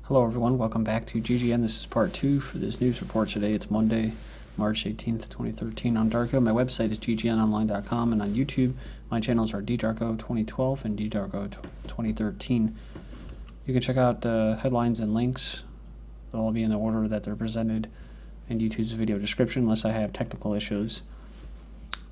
Hello everyone, welcome back to GGN. This is part 2 for this news report today. It's Monday, March 18th, 2013. I'm Darko. My website is ggnonline.com, and on YouTube, my channels are ddarko2012 and ddarko2013. You can check out the headlines and links. They'll all be in the order that they're presented in YouTube's video description, unless I have technical issues.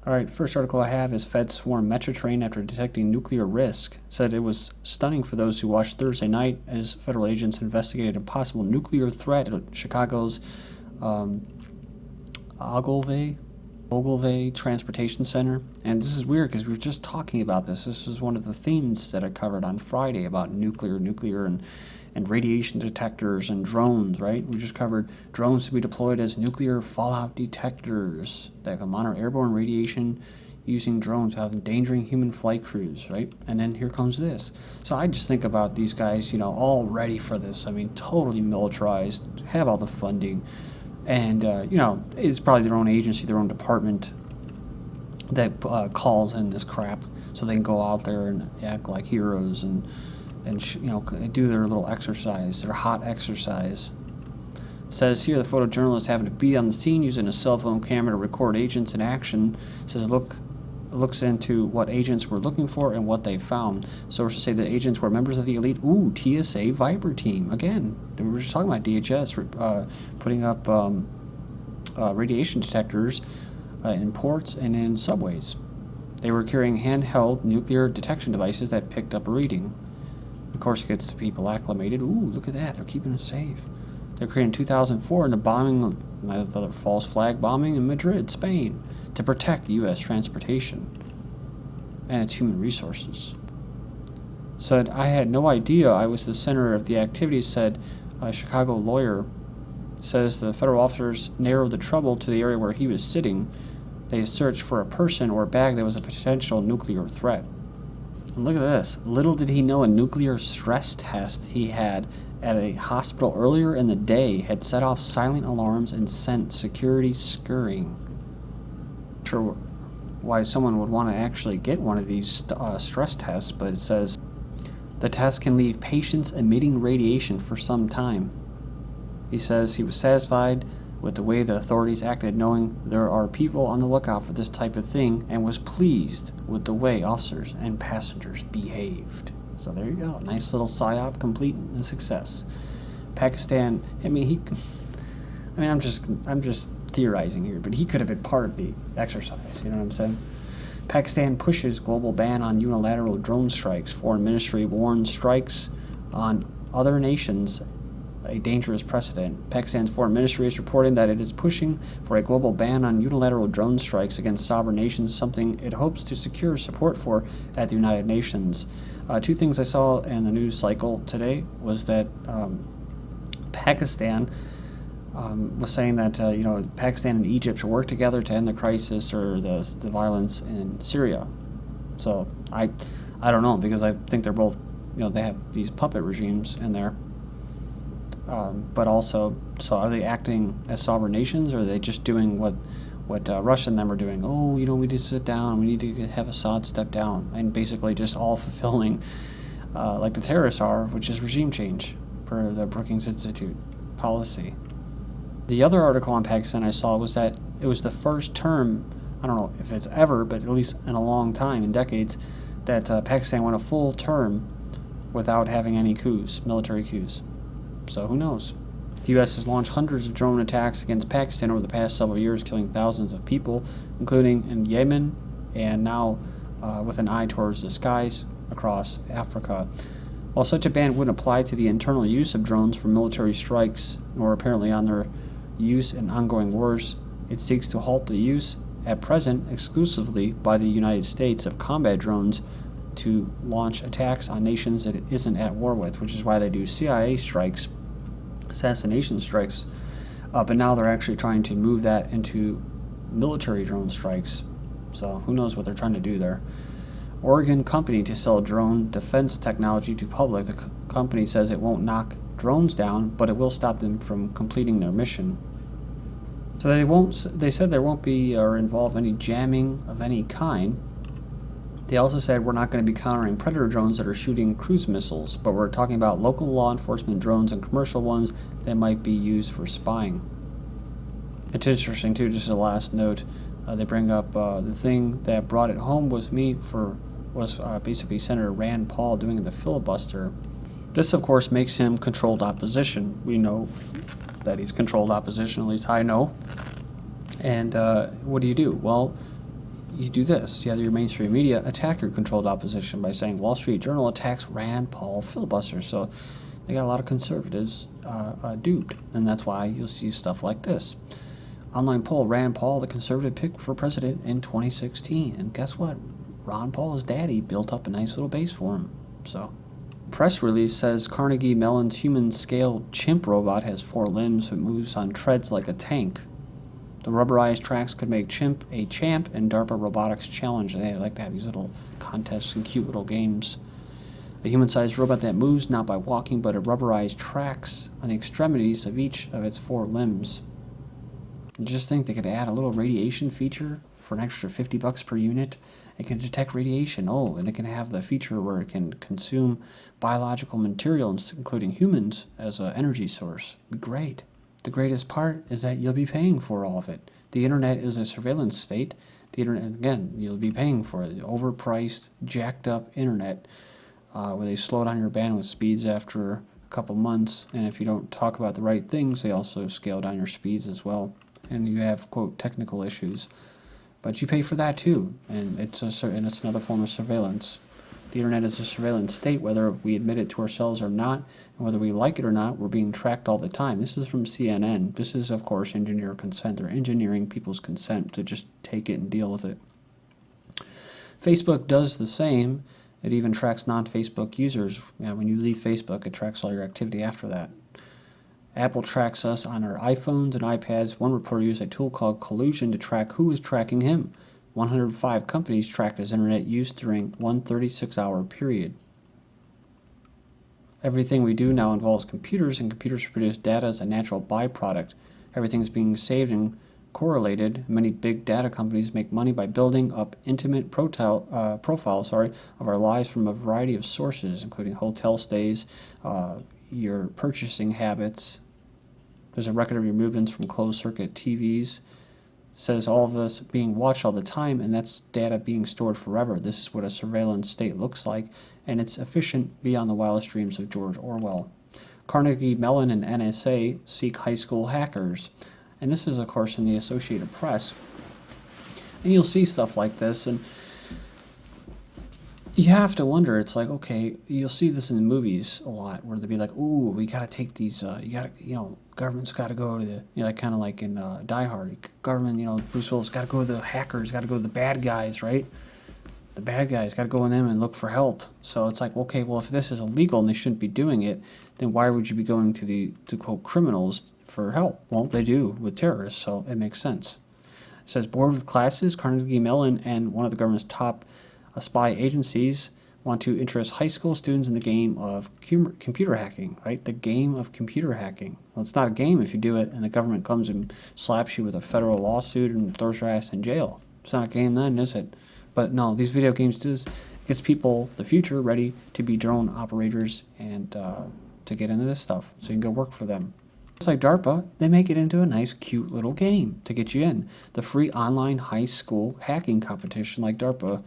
Alright, the first article I have is Feds swarm Metra train after detecting nuclear risk. Said it was stunning for those who watched Thursday night as federal agents investigated a possible nuclear threat at Chicago's Ogilvy Transportation Center. And this is weird because we were just talking about this. This was one of the themes that I covered on Friday about nuclear and radiation detectors and drones, right? We just covered drones to be deployed as nuclear fallout detectors that can monitor airborne radiation using drones without endangering human flight crews, right? And then here comes this. So I just think about these guys, all ready for this. I mean, totally militarized, have all the funding, and, it's probably their own agency, their own department that calls in this crap so they can go out there and act like heroes and do their little exercise, their hot exercise. It says here the photojournalist having to be on the scene using a cell phone camera to record agents in action. It says it looks into what agents were looking for and what they found. Sources say the agents were members of the elite TSA Viper team. Again, we were just talking about DHS putting up radiation detectors in ports and in subways. They were carrying handheld nuclear detection devices that picked up a reading. Of course, it gets the people acclimated. Ooh, look at that. They're keeping us safe. They're created in 2004 in the bombing of the false flag bombing in Madrid, Spain, to protect U.S. transportation and its human resources. Said, I had no idea I was the center of the activity, said a Chicago lawyer. Says the federal officers narrowed the trouble to the area where he was sitting. They searched for a person or a bag that was a potential nuclear threat. And look at this. Little did he know a nuclear stress test he had at a hospital earlier in the day had set off silent alarms and sent security scurrying. Not sure why someone would want to actually get one of these stress tests, but it says the test can leave patients emitting radiation for some time. He says he was satisfied with the way the authorities acted, knowing there are people on the lookout for this type of thing, and was pleased with the way officers and passengers behaved. So there you go, nice little psyop, complete and success. Pakistan, I'm just theorizing here, but he could have been part of the exercise, you know what I'm saying? Pakistan pushes global ban on unilateral drone strikes. Foreign Ministry warns strikes on other nations a dangerous precedent. Pakistan's Foreign Ministry is reporting that it is pushing for a global ban on unilateral drone strikes against sovereign nations, something it hopes to secure support for at the United Nations. Two things I saw in the news cycle today was that Pakistan was saying that Pakistan and Egypt should work together to end the crisis or the violence in Syria. So I don't know, because I think they're both, they have these puppet regimes in there. But also, so are they acting as sovereign nations, or are they just doing what Russia and them are doing? Oh, we need to sit down, we need to have Assad step down, and basically just all fulfilling, like the terrorists are, which is regime change per the Brookings Institute policy. The other article on Pakistan I saw was that it was the first term, I don't know if it's ever, but at least in a long time, in decades, that Pakistan went a full term without having any coups, military coups. So who knows? The U.S. has launched hundreds of drone attacks against Pakistan over the past several years, killing thousands of people, including in Yemen, and now with an eye towards the skies across Africa. While such a ban wouldn't apply to the internal use of drones for military strikes, nor apparently on their use in ongoing wars, it seeks to halt the use, at present exclusively by the United States, of combat drones to launch attacks on nations that it isn't at war with, which is why they do CIA strikes, assassination strikes, but now they're actually trying to move that into military drone strikes. So who knows what they're trying to do there. Oregon company to sell drone defense technology to public. The company says it won't knock drones down, but it will stop them from completing their mission. So they said there won't be or involve any jamming of any kind. They also said we're not going to be countering predator drones that are shooting cruise missiles, but we're talking about local law enforcement drones and commercial ones that might be used for spying. It's interesting too, just a last note, they bring up the thing that brought it home with me was basically Senator Rand Paul doing the filibuster. This of course makes him controlled opposition. We know that he's controlled opposition, at least I know. And what do? Well, you do this. You have your mainstream media attack your controlled opposition by saying Wall Street Journal attacks Rand Paul filibuster. So they got a lot of conservatives duped, and that's why you'll see stuff like this. Online poll, Rand Paul, the conservative pick for president in 2016. And guess what? Ron Paul's daddy built up a nice little base for him. So, press release says Carnegie Mellon's human-scale CHIMP robot has 4 limbs that moves on treads like a tank. The rubberized tracks could make CHIMP a champ in DARPA Robotics Challenge. They like to have these little contests and cute little games. A human-sized robot that moves not by walking but at rubberized tracks on the extremities of each of its 4 limbs. And just think they could add a little radiation feature for an extra $50 per unit. It can detect radiation. Oh, and it can have the feature where it can consume biological materials, including humans, as an energy source. It'd be great. The greatest part is that you'll be paying for all of it. The internet is a surveillance state. The internet, again, you'll be paying for it. The overpriced, jacked up internet where they slow down your bandwidth speeds after a couple months. And if you don't talk about the right things, they also scale down your speeds as well. And you have, quote, technical issues. But you pay for that too. And it's another form of surveillance. The internet is a surveillance state, whether we admit it to ourselves or not, and whether we like it or not, we're being tracked all the time. This is from CNN. This is, of course, engineer consent. They're engineering people's consent to just take it and deal with it. Facebook does the same. It even tracks non-Facebook users. When you leave Facebook, it tracks all your activity after that. Apple tracks us on our iPhones and iPads. One reporter used a tool called Collusion to track who is tracking him. 105 companies tracked his internet use during one 36-hour period. Everything we do now involves computers, and computers produce data as a natural byproduct. Everything is being saved and correlated. Many big data companies make money by building up intimate profiles of our lives from a variety of sources, including hotel stays, your purchasing habits. There's a record of your movements from closed-circuit TVs. Says all of us being watched all the time, and that's data being stored forever. This is what a surveillance state looks like, and it's efficient beyond the wildest dreams of George Orwell. Carnegie Mellon and NSA seek high school hackers. And this is, of course, in the Associated Press. And you'll see stuff like this, and you have to wonder, it's like, okay, you'll see this in the movies a lot, where they'll be like, ooh, we gotta take these, government's gotta go to the, like kind of like in Die Hard, government, Bruce Willis gotta go to the hackers, gotta go to the bad guys, right? The bad guys gotta go in them and look for help. So it's like, okay, well, if this is illegal and they shouldn't be doing it, then why would you be going to quote, criminals for help? Well, they do with terrorists, so it makes sense. It says, board with classes, Carnegie Mellon and one of the government's top spy agencies want to interest high school students in the game of computer hacking, right? The game of computer hacking. Well, it's not a game if you do it and the government comes and slaps you with a federal lawsuit and throws your ass in jail. It's not a game then, is it? But no, these video games do this. It gets people, the future, ready to be drone operators and to get into this stuff so you can go work for them. It's like DARPA, they make it into a nice, cute little game to get you in. The free online high school hacking competition like DARPA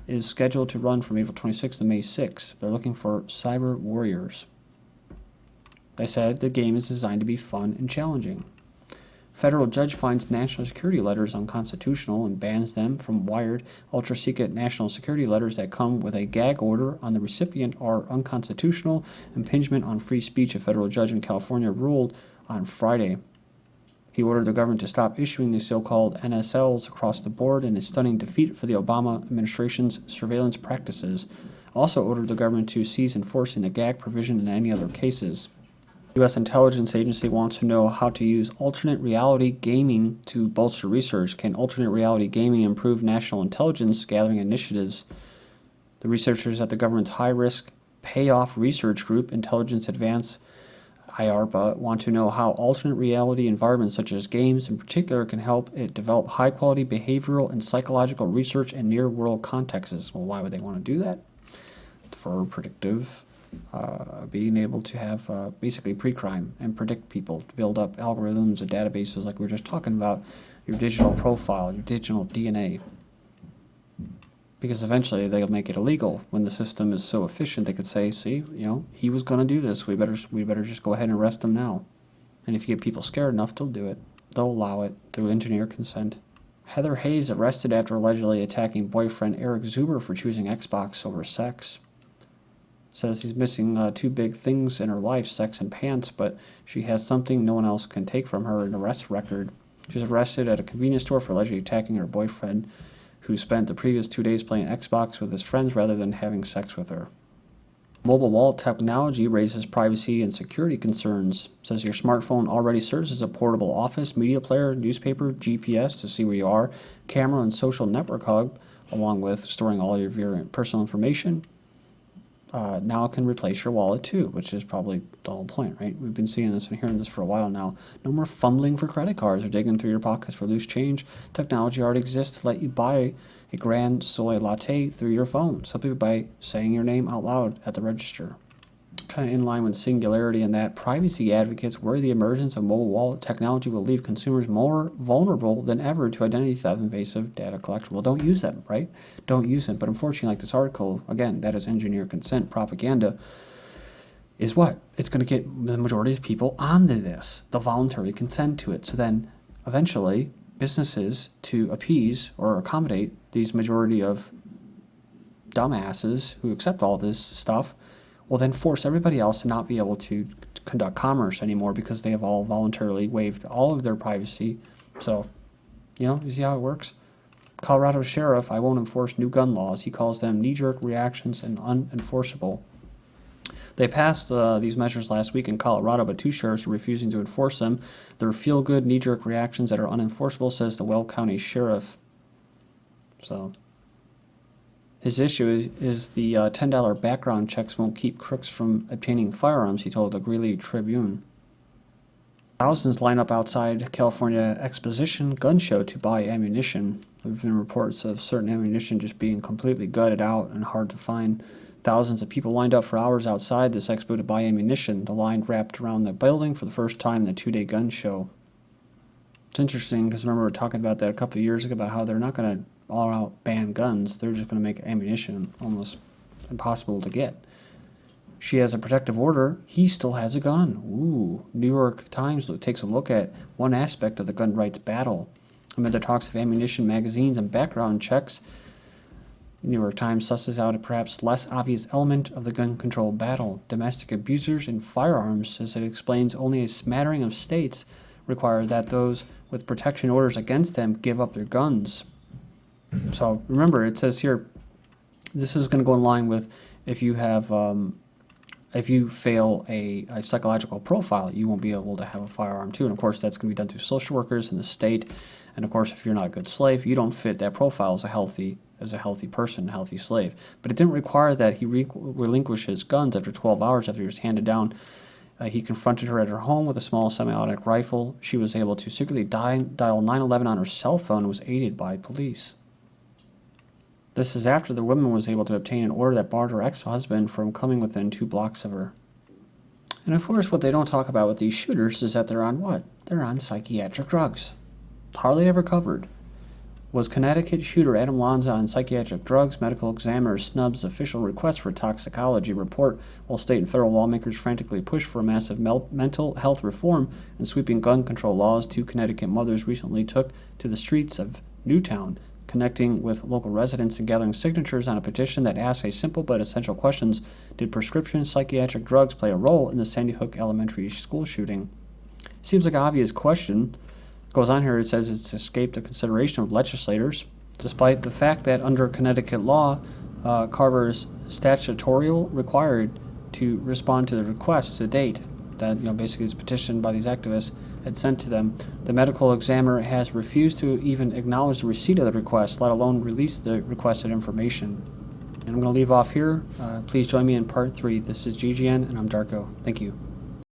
is scheduled to run from April 26th to May 6th. They're looking for cyber warriors. They said the game is designed to be fun and challenging. Federal judge finds national security letters unconstitutional and bans them from wired, ultra-secret national security letters that come with a gag order on the recipient are unconstitutional. Impingement on free speech, a federal judge in California ruled on Friday. He ordered the government to stop issuing these so-called NSLs across the board in a stunning defeat for the Obama administration's surveillance practices. Also ordered the government to cease enforcing the gag provision in any other cases. The U.S. intelligence agency wants to know how to use alternate reality gaming to bolster research. Can alternate reality gaming improve national intelligence gathering initiatives? The researchers at the government's high-risk payoff research group, Intelligence Advance IARPA want to know how alternate reality environments such as games in particular can help it develop high-quality behavioral and psychological research in near-world contexts. Well, why would they want to do that? For predictive, being able to have basically pre-crime and predict people, to build up algorithms and databases like we were just talking about, your digital profile, your digital DNA. Because eventually they'll make it illegal. When the system is so efficient, they could say, see, he was going to do this. We better just go ahead and arrest him now. And if you get people scared enough, they'll do it. They'll allow it through engineer consent. Heather Hayes arrested after allegedly attacking boyfriend Eric Zuber for choosing Xbox over sex. Says he's missing two big things in her life, sex and pants, but she has something no one else can take from her, an arrest record. She was arrested at a convenience store for allegedly attacking her boyfriend, who spent the previous 2 days playing Xbox with his friends rather than having sex with her. Mobile wallet technology raises privacy and security concerns. Says your smartphone already serves as a portable office, media player, newspaper, GPS to see where you are, camera and social network hub, along with storing all of your personal information. Now it can replace your wallet too, which is probably the whole point, right? We've been seeing this and hearing this for a while now. No more fumbling for credit cards or digging through your pockets for loose change. Technology already exists to let you buy a grand soy latte through your phone, simply by saying your name out loud at the register. Kind of in line with Singularity in that privacy advocates worry the emergence of mobile wallet technology will leave consumers more vulnerable than ever to identity theft and invasive data collection. Well, don't use them, right? Don't use them. But unfortunately, like this article, again, that is engineer consent propaganda, is what? It's going to get the majority of people onto this, the voluntary consent to it. So then eventually businesses, to appease or accommodate these majority of dumbasses who accept all this stuff, will then force everybody else to not be able to conduct commerce anymore because they have all voluntarily waived all of their privacy. So, you see how it works? Colorado sheriff, I won't enforce new gun laws. He calls them knee-jerk reactions and unenforceable. They passed these measures last week in Colorado, but 2 sheriffs are refusing to enforce them. They're feel-good knee-jerk reactions that are unenforceable, says the Weld County sheriff. So his issue is the $10 background checks won't keep crooks from obtaining firearms, he told the Greeley Tribune. Thousands line up outside California Exposition gun show to buy ammunition. There have been reports of certain ammunition just being completely gutted out and hard to find. Thousands of people lined up for hours outside this expo to buy ammunition. The line wrapped around the building for the first time in the 2-day gun show. It's interesting because remember we were talking about that a couple of years ago about how they're not going to all out ban guns. They're just going to make ammunition almost impossible to get. She has a protective order. He still has a gun. Ooh. New York Times takes a look at one aspect of the gun rights battle. Amid the talks of ammunition, magazines, and background checks, the New York Times susses out a perhaps less obvious element of the gun control battle. Domestic abusers and firearms, as it explains, only a smattering of states require that those with protection orders against them give up their guns. So remember, it says here, this is going to go in line with if you have, if you fail a psychological profile, you won't be able to have a firearm too. And of course, that's going to be done through social workers in the state. And of course, if you're not a good slave, you don't fit that profile as a healthy person, a healthy slave. But it didn't require that he relinquish his guns after 12 hours after he was handed down. He confronted her at her home with a small semi-automatic rifle. She was able to secretly dial 911 on her cell phone and was aided by police. This is after the woman was able to obtain an order that barred her ex-husband from coming within 2 blocks of her. And of course, what they don't talk about with these shooters is that they're on what? They're on psychiatric drugs. Hardly ever covered. Was Connecticut shooter Adam Lanza on psychiatric drugs? Medical examiner snubs official request for toxicology report, while state and federal lawmakers frantically push for a massive mental health reform and sweeping gun control laws. 2 Connecticut mothers recently took to the streets of Newtown, connecting with local residents and gathering signatures on a petition that asks a simple but essential questions. Did prescription psychiatric drugs play a role in the Sandy Hook Elementary School shooting? Seems like an obvious question. Goes on here, it says it's escaped the consideration of legislators, despite the fact that under Connecticut law, Carver is statutorily required to respond to the request to date that basically is petitioned by these activists had sent to them. The medical examiner has refused to even acknowledge the receipt of the request, let alone release the requested information. And I'm going to leave off here. Please join me in part 3. This is GGN, and I'm Darko. Thank you.